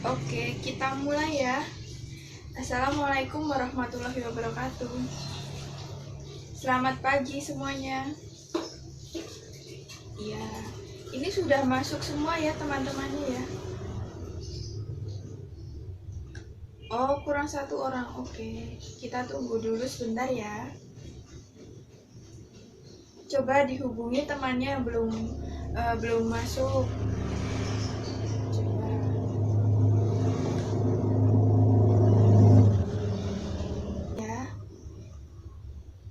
Oke, kita mulai ya. Assalamualaikum warahmatullahi wabarakatuh. Selamat pagi semuanya. Ya, ini sudah masuk semua ya teman-temannya ya. Oh, kurang satu orang. Oke, kita tunggu dulu sebentar ya. Coba dihubungi temannya yang belum masuk.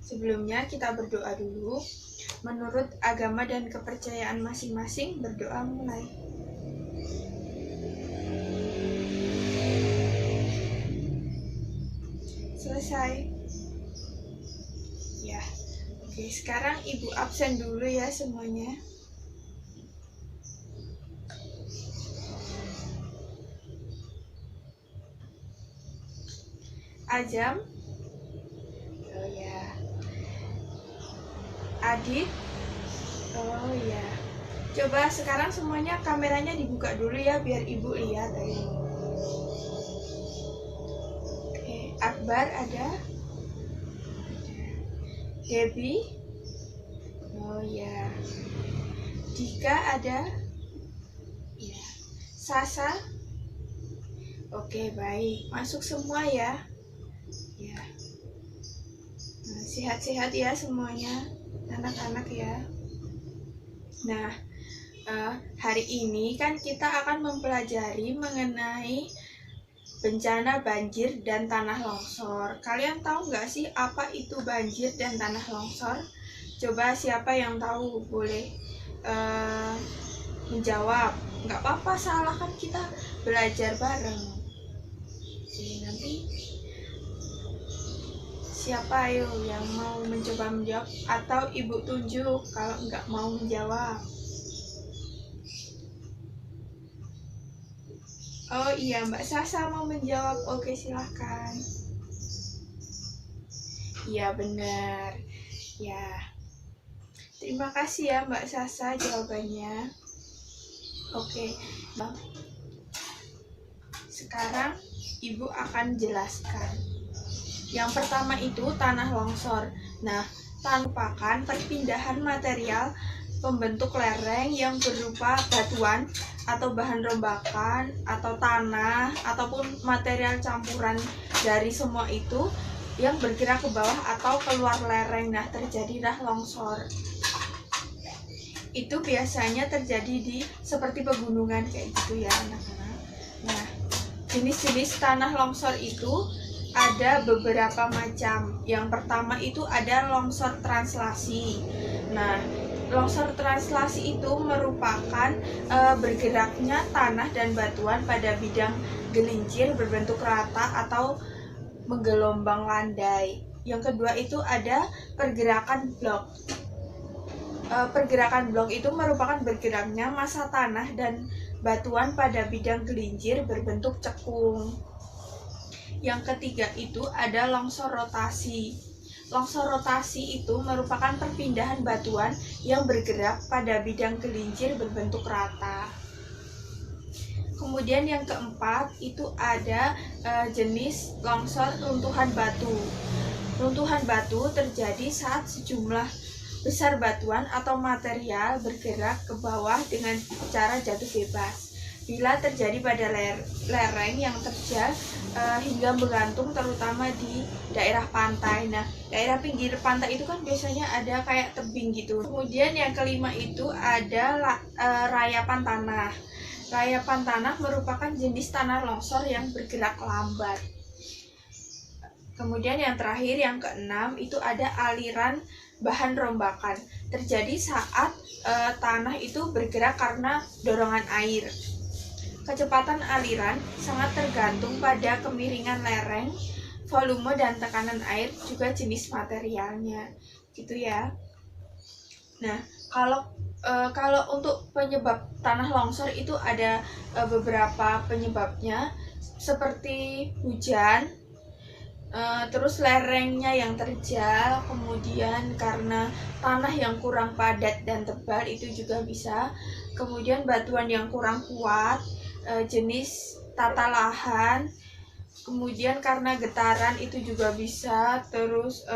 Sebelumnya kita berdoa dulu. Menurut agama dan kepercayaan masing-masing, berdoa mulai. Selesai. Ya. Oke, sekarang Ibu absen dulu ya semuanya. Ajam. Oh ya. Adit. Oh ya. Coba sekarang semuanya kameranya dibuka dulu ya biar Ibu lihat. Ayo. Oke, Akbar ada. Debbie. Oh ya. Dika ada. Ya. Sasa. Oke, baik. Masuk semua ya. Ya. Nah, sehat-sehat ya semuanya. Anak-anak ya. Nah, hari ini kan kita akan mempelajari mengenai bencana banjir dan tanah longsor. Kalian tahu nggak sih apa itu banjir dan tanah longsor? Coba siapa yang tahu boleh menjawab. Nggak apa-apa, salah, kan kita belajar bareng. Jadi nanti siapa ayo yang mau mencoba menjawab, atau Ibu tunjuk kalau nggak mau menjawab. Oh iya, Mbak Sasa mau menjawab. Oke, silahkan. Iya benar. Ya. Terima kasih ya Mbak Sasa jawabannya. Oke. Sekarang Ibu akan jelaskan. Yang pertama itu tanah longsor. Nah, merupakan perpindahan material pembentuk lereng yang berupa batuan atau bahan rombakan atau tanah ataupun material campuran dari semua itu yang bergerak ke bawah atau keluar lereng. Nah, terjadilah longsor. Itu biasanya terjadi di seperti pegunungan kayak gitu ya anak-anak. Nah, jenis-jenis tanah longsor itu ada beberapa macam. Yang pertama itu ada longsor translasi. Nah, longsor translasi itu merupakan bergeraknya tanah dan batuan pada bidang gelincir berbentuk rata atau menggelombang landai. Yang kedua itu ada pergerakan blok. Pergerakan blok itu merupakan bergeraknya massa tanah dan batuan pada bidang gelincir berbentuk cekung. Yang ketiga itu ada longsor rotasi. Longsor rotasi itu merupakan perpindahan batuan yang bergerak pada bidang gelincir berbentuk rata. Kemudian yang keempat itu ada jenis longsor runtuhan batu. Runtuhan batu terjadi saat sejumlah besar batuan atau material bergerak ke bawah dengan cara jatuh bebas. Bila terjadi pada lereng yang terjal hingga menggantung, terutama di daerah pantai. Nah, daerah pinggir pantai itu kan biasanya ada kayak tebing gitu. Kemudian yang kelima itu ada rayapan tanah. Rayapan tanah merupakan jenis tanah longsor yang bergerak lambat. Kemudian yang terakhir, yang keenam, itu ada aliran bahan rombakan. Terjadi saat tanah itu bergerak karena dorongan air. Kecepatan aliran sangat tergantung pada kemiringan lereng, volume dan tekanan air, juga jenis materialnya, gitu ya. Nah, kalau untuk penyebab tanah longsor itu ada beberapa penyebabnya, seperti hujan, terus lerengnya yang terjal, kemudian karena tanah yang kurang padat dan tebal itu juga bisa, kemudian batuan yang kurang kuat, jenis tata lahan, kemudian karena getaran itu juga bisa, terus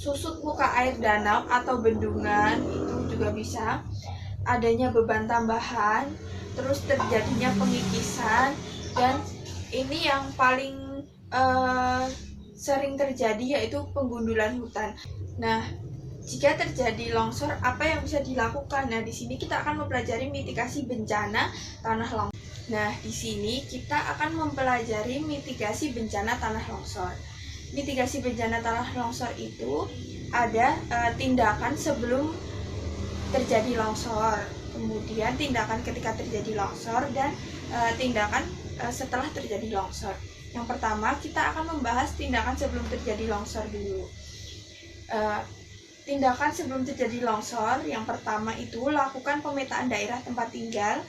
susut muka air danau atau bendungan itu juga bisa, adanya beban tambahan, terus terjadinya pengikisan, dan ini yang paling sering terjadi yaitu penggundulan hutan. Nah, jika terjadi longsor, apa yang bisa dilakukan? Nah, di sini kita akan mempelajari mitigasi bencana tanah longsor. Nah, di sini kita akan mempelajari mitigasi bencana tanah longsor. Mitigasi bencana tanah longsor itu ada tindakan sebelum terjadi longsor, kemudian tindakan ketika terjadi longsor, dan tindakan setelah terjadi longsor. Yang pertama, kita akan membahas tindakan sebelum terjadi longsor dulu. Tindakan sebelum terjadi longsor, yang pertama itu lakukan pemetaan daerah tempat tinggal.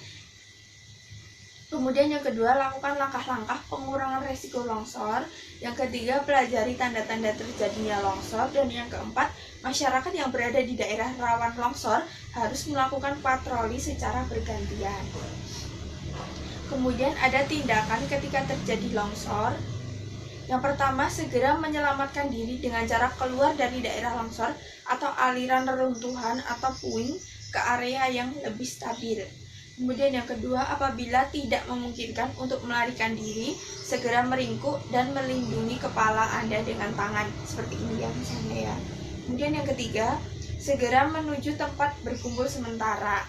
Kemudian yang kedua, lakukan langkah-langkah pengurangan resiko longsor. Yang ketiga, pelajari tanda-tanda terjadinya longsor. Dan yang keempat, masyarakat yang berada di daerah rawan longsor harus melakukan patroli secara bergantian. Kemudian ada tindakan ketika terjadi longsor. Yang pertama, segera menyelamatkan diri dengan cara keluar dari daerah longsor atau aliran reruntuhan atau puing ke area yang lebih stabil. Kemudian yang kedua, apabila tidak memungkinkan untuk melarikan diri, segera meringkuk dan melindungi kepala Anda dengan tangan, seperti ini ya misalnya ya. Kemudian yang ketiga, segera menuju tempat berkumpul sementara.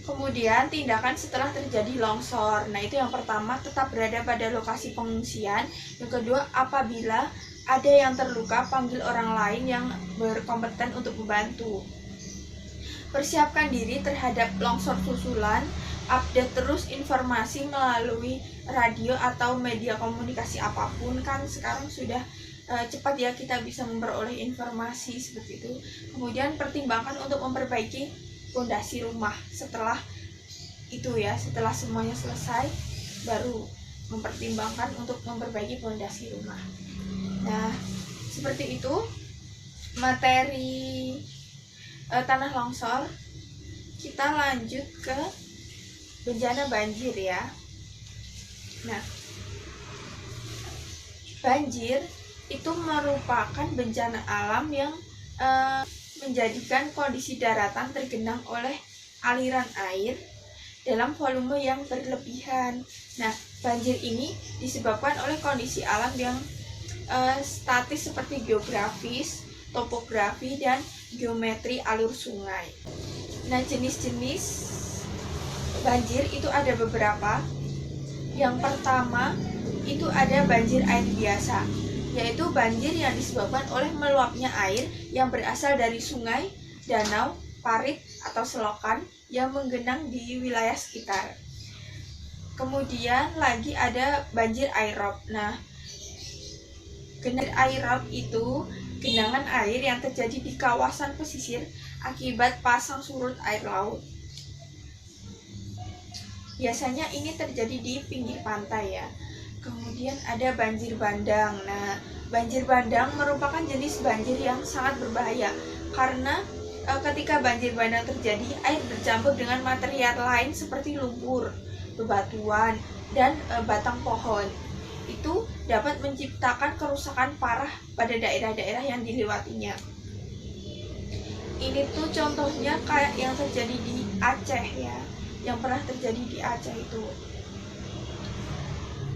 Kemudian tindakan setelah terjadi longsor. Nah, itu yang pertama, tetap berada pada lokasi pengungsian. Yang kedua, apabila ada yang terluka, panggil orang lain yang berkompeten untuk membantu. Persiapkan diri terhadap longsor susulan, update terus informasi melalui radio atau media komunikasi apapun, kan sekarang sudah cepat ya kita bisa memperoleh informasi seperti itu. Kemudian pertimbangkan untuk memperbaiki fondasi rumah. Setelah itu ya, setelah semuanya selesai, baru mempertimbangkan untuk memperbaiki fondasi rumah. Nah, seperti itu materi tanah longsor. Kita lanjut ke bencana banjir ya. Nah, banjir itu merupakan bencana alam yang menjadikan kondisi daratan tergenang oleh aliran air dalam volume yang berlebihan. Nah, banjir ini disebabkan oleh kondisi alam yang statis seperti geografis, topografi, dan geometri alur sungai. Nah, jenis-jenis banjir itu ada beberapa. Yang pertama itu ada banjir air biasa, yaitu banjir yang disebabkan oleh meluapnya air yang berasal dari sungai, danau, parit, atau selokan yang menggenang di wilayah sekitar. Kemudian lagi ada banjir aerob. Nah, genangan aerob itu genangan air yang terjadi di kawasan pesisir akibat pasang surut air laut. Biasanya ini terjadi di pinggir pantai ya. Kemudian ada banjir bandang. Nah, banjir bandang merupakan jenis banjir yang sangat berbahaya karena ketika banjir bandang terjadi, air bercampur dengan material lain seperti lumpur, bebatuan, dan batang pohon. Itu dapat menciptakan kerusakan parah pada daerah-daerah yang dilewatinya. Ini tuh contohnya kayak yang terjadi di Aceh ya, yang pernah terjadi di Aceh itu.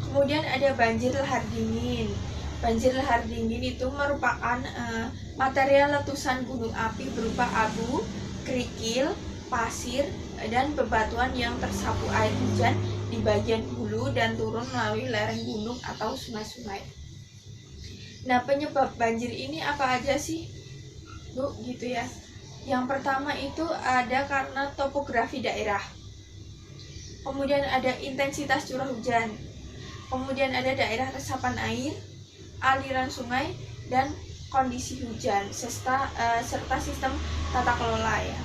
Kemudian ada banjir lahar dingin. Banjir lahar dingin itu merupakan material letusan gunung api berupa abu, kerikil, pasir, dan bebatuan yang tersapu air hujan di bagian hulu dan turun melalui lereng gunung atau sungai-sungai. Nah, penyebab banjir ini apa aja sih, Bu? Gitu ya. Yang pertama itu ada karena topografi daerah. Kemudian ada intensitas curah hujan. Kemudian ada daerah resapan air, aliran sungai, dan kondisi hujan serta sistem tata kelola ya.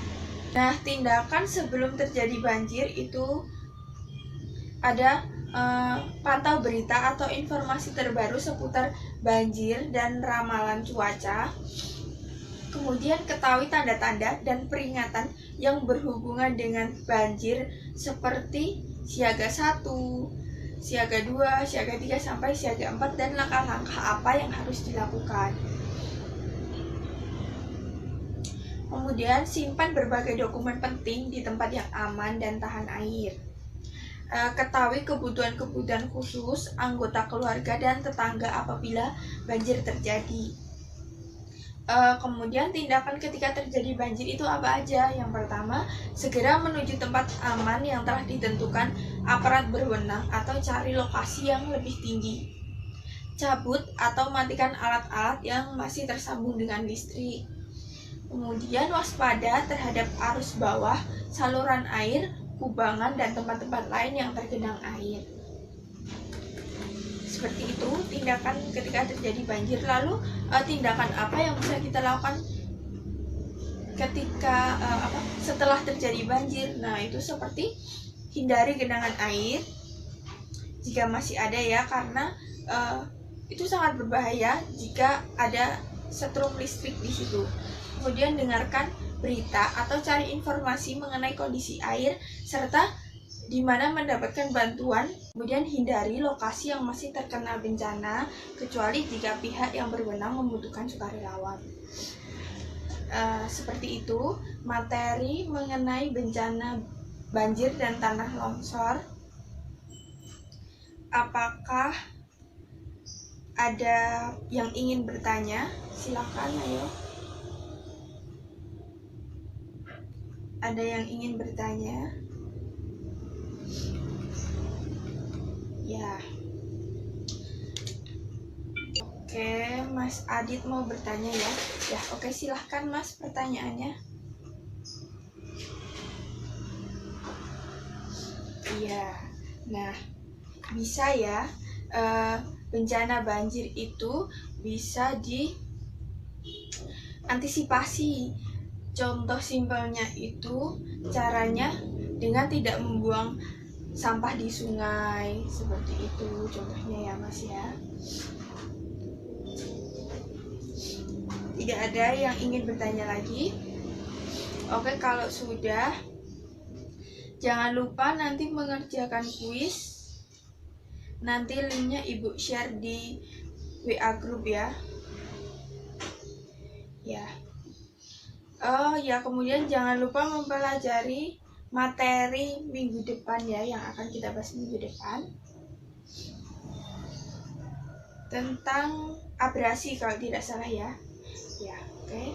Nah, tindakan sebelum terjadi banjir itu ada pantau berita atau informasi terbaru seputar banjir dan ramalan cuaca. Kemudian ketahui tanda-tanda dan peringatan yang berhubungan dengan banjir seperti siaga 1, siaga 2, siaga 3 sampai siaga 4, dan langkah-langkah apa yang harus dilakukan. Kemudian simpan berbagai dokumen penting di tempat yang aman dan tahan air. Ketahui kebutuhan-kebutuhan khusus anggota keluarga dan tetangga apabila banjir terjadi. Kemudian tindakan ketika terjadi banjir itu apa aja? Yang pertama, segera menuju tempat aman yang telah ditentukan aparat berwenang atau cari lokasi yang lebih tinggi. Cabut atau matikan alat-alat yang masih tersambung dengan listrik. Kemudian waspada terhadap arus bawah, saluran air, kubangan, dan tempat-tempat lain yang tergenang air. Seperti itu tindakan ketika terjadi banjir. Lalu tindakan apa yang bisa kita lakukan ketika setelah terjadi banjir? Nah, itu seperti hindari genangan air jika masih ada ya, karena itu sangat berbahaya jika ada setrum listrik di situ. Kemudian dengarkan berita atau cari informasi mengenai kondisi air serta di mana mendapatkan bantuan. Kemudian hindari lokasi yang masih terkena bencana kecuali jika pihak yang berwenang membutuhkan sukarelawan. Seperti itu materi mengenai bencana banjir dan tanah longsor. Apakah ada yang ingin bertanya? Silakan, ayo. Ada yang ingin bertanya? Ya. Oke, Mas Adit mau bertanya ya? Ya, oke, silahkan Mas pertanyaannya. Iya. Nah, bisa ya, bencana banjir itu bisa diantisipasi. Contoh simpelnya itu caranya dengan tidak membuang sampah di sungai, seperti itu contohnya ya Mas ya. Tidak ada yang ingin bertanya lagi? Oke, kalau sudah, jangan lupa nanti mengerjakan kuis. Nanti linknya Ibu share di WA group ya. Ya. Oh ya, kemudian jangan lupa mempelajari materi minggu depan ya, yang akan kita bahas minggu depan tentang abrasi kalau tidak salah ya. Ya, oke.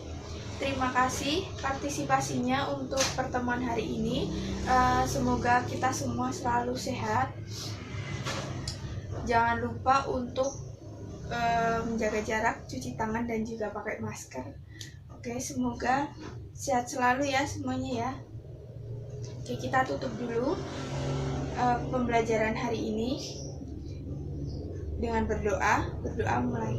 Terima kasih partisipasinya untuk pertemuan hari ini. Semoga kita semua selalu sehat. Jangan lupa untuk menjaga jarak, cuci tangan, dan juga pakai masker. Oke, semoga sehat selalu ya semuanya ya. Oke, kita tutup dulu pembelajaran hari ini dengan berdoa. Berdoa mulai.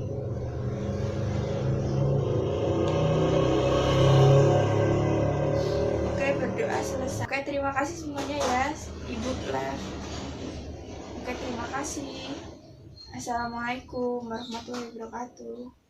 Oke, berdoa selesai. Oke, terima kasih semuanya ya, Ibu Live. Oke, terima kasih. Assalamualaikum warahmatullahi wabarakatuh.